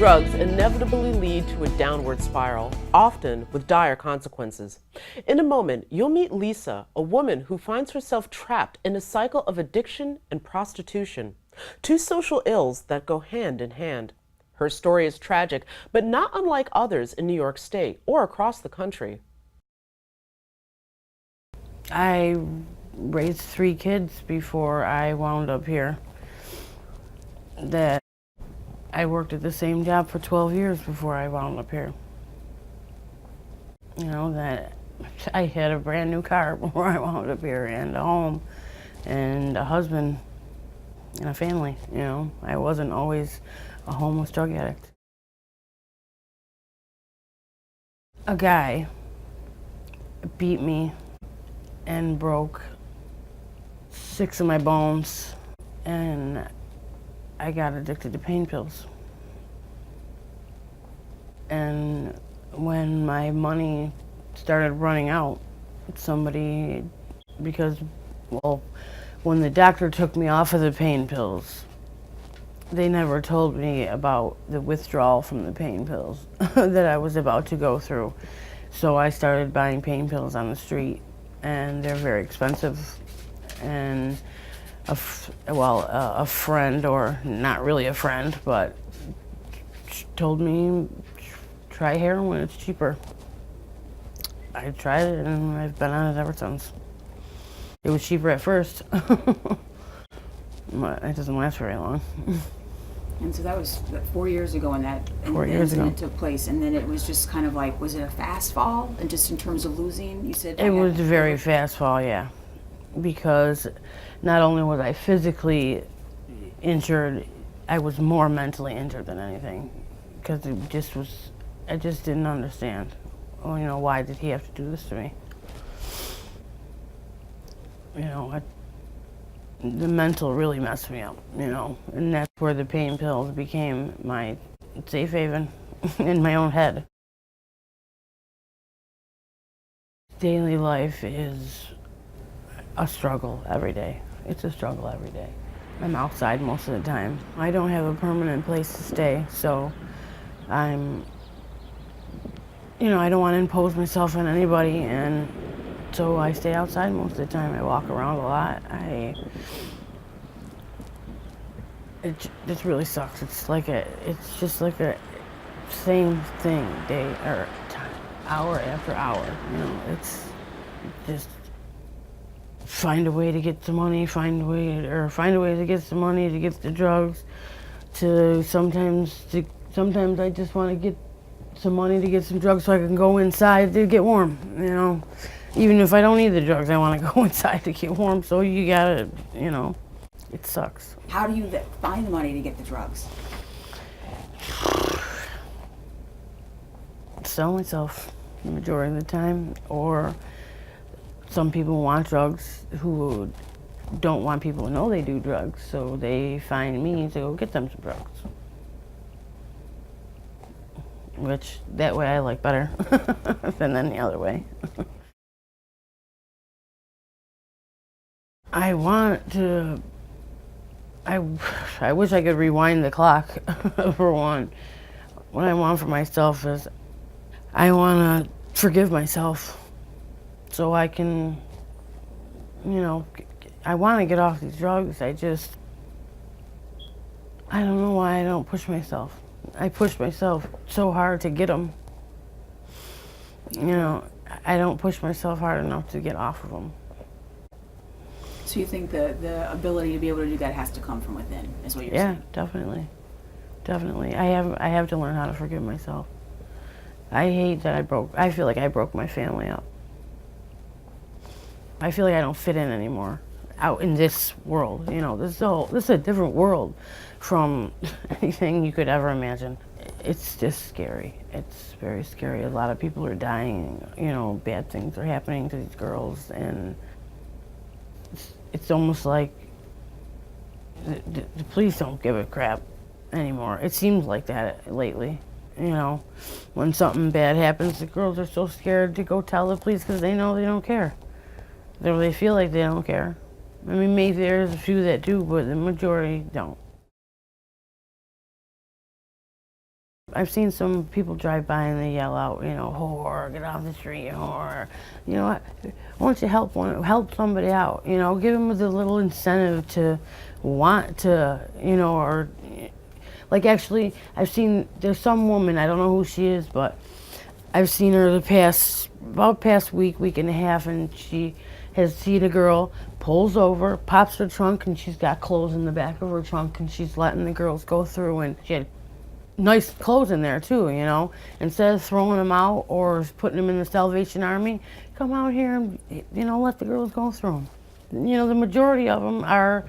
Drugs inevitably lead to a downward spiral, often with dire consequences. In a moment, you'll meet Lisa, a woman who finds herself trapped in a cycle of addiction and prostitution, two social ills that go hand in hand. Her story is tragic, but not unlike others in New York State or across the country. I raised 3 kids before I wound up here. That I worked at the same job for 12 years before I wound up here. You know, that I had a brand new car before I wound up here, and a home, and a husband, and a family, you know. I wasn't always a homeless drug addict. A guy beat me and broke 6 of my bones, and I got addicted to pain pills. And when my money started running out, when the doctor took me off of the pain pills, they never told me about the withdrawal from the pain pills that I was about to go through. So I started buying pain pills on the street, and they're very expensive. And a friend, or not really a friend, but told me, try heroin, it's cheaper. I tried it, and I've been on it ever since. It was cheaper at first, but it doesn't last very long. And so that was 4 years ago when that 4 years ago incident took place, and then it was just kind of like, was it a fast fall? And just in terms of losing, you said? It was a very fast fall, yeah. Because not only was I physically injured, I was more mentally injured than anything. Because I just didn't understand. Well, you know, why did he have to do this to me? You know, the mental really messed me up, you know. And that's where the pain pills became my safe haven in my own head. Daily life is a struggle every day. It's a struggle every day. I'm outside most of the time. I don't have a permanent place to stay, so I don't want to impose myself on anybody, and so I stay outside most of the time. I walk around a lot. It just really sucks. It's just like a same thing day or hour after hour. You know, it's just find a way to get the money, find a way to get some money to get the drugs. Sometimes I just want to get some money to get some drugs so I can go inside to get warm. You know, even if I don't need the drugs, I want to go inside to get warm. So you gotta, you know, it sucks. How do you find the money to get the drugs? Sell myself the majority of the time, or some people want drugs who don't want people to know they do drugs, so they find me to go get them some drugs. Which, that way I like better than any other way. I wish I could rewind the clock, for one. What I want for myself is, I want to forgive myself so I can, you know, I want to get off these drugs. I don't know why I don't push myself. I push myself so hard to get them. You know, I don't push myself hard enough to get off of them. So you think the ability to be able to do that has to come from within, is what you're saying? Yeah, definitely. Definitely. I have to learn how to forgive myself. I hate that I feel like I broke my family up. I feel like I don't fit in anymore out in this world. You know, this is a different world from anything you could ever imagine. It's just scary. It's very scary. A lot of people are dying. You know, bad things are happening to these girls, and it's almost like the police don't give a crap anymore. It seems like that lately. You know, when something bad happens, the girls are so scared to go tell the police because they know they don't care. They feel like they don't care. I mean, maybe there's a few that do, but the majority don't. I've seen some people drive by and they yell out, whore, get off the street, whore. You know what? Why don't you help somebody out? Give them the little incentive to want to, or like actually, there's some woman, I don't know who she is, but I've seen her the past week and a half, and she has seen a girl, pulls over, pops her trunk, and she's got clothes in the back of her trunk, and she's letting the girls go through, and she had nice clothes in there too, Instead of throwing them out or putting them in the Salvation Army, come out here and, let the girls go through them. The majority of them are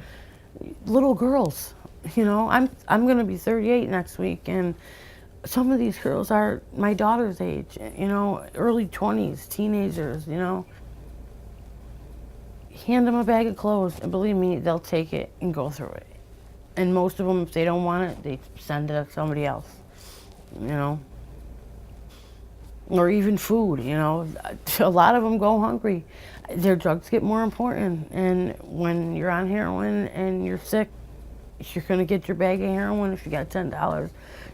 little girls. I'm going to be 38 next week, and some of these girls are my daughter's age, early 20s, teenagers, Hand them a bag of clothes, and believe me, they'll take it and go through it. And most of them, if they don't want it, they send it to somebody else, Or even food, A lot of them go hungry. Their drugs get more important. And when you're on heroin and you're sick, you're going to get your bag of heroin. If you got $10,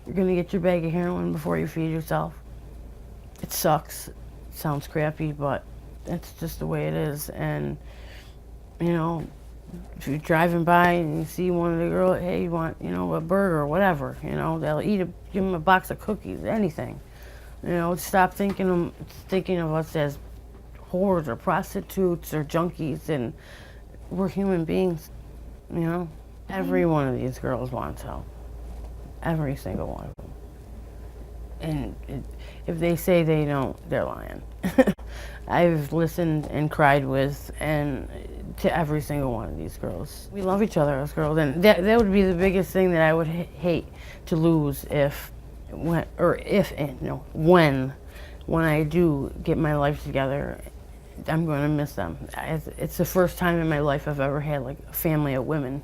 you're going to get your bag of heroin before you feed yourself. It sucks. It sounds crappy, but that's just the way it is. And, if you're driving by and you see one of the girls, hey, you want, a burger or whatever, they'll give them a box of cookies, anything. Stop thinking of us as whores or prostitutes or junkies, and we're human beings, Every one of these girls wants help. Every single one of them. And if they say they don't, they're lying. I've listened and cried with to every single one of these girls. We love each other as girls, and that would be the biggest thing that I would hate to lose when I do get my life together. I'm going to miss them. It's the first time in my life I've ever had like a family of women.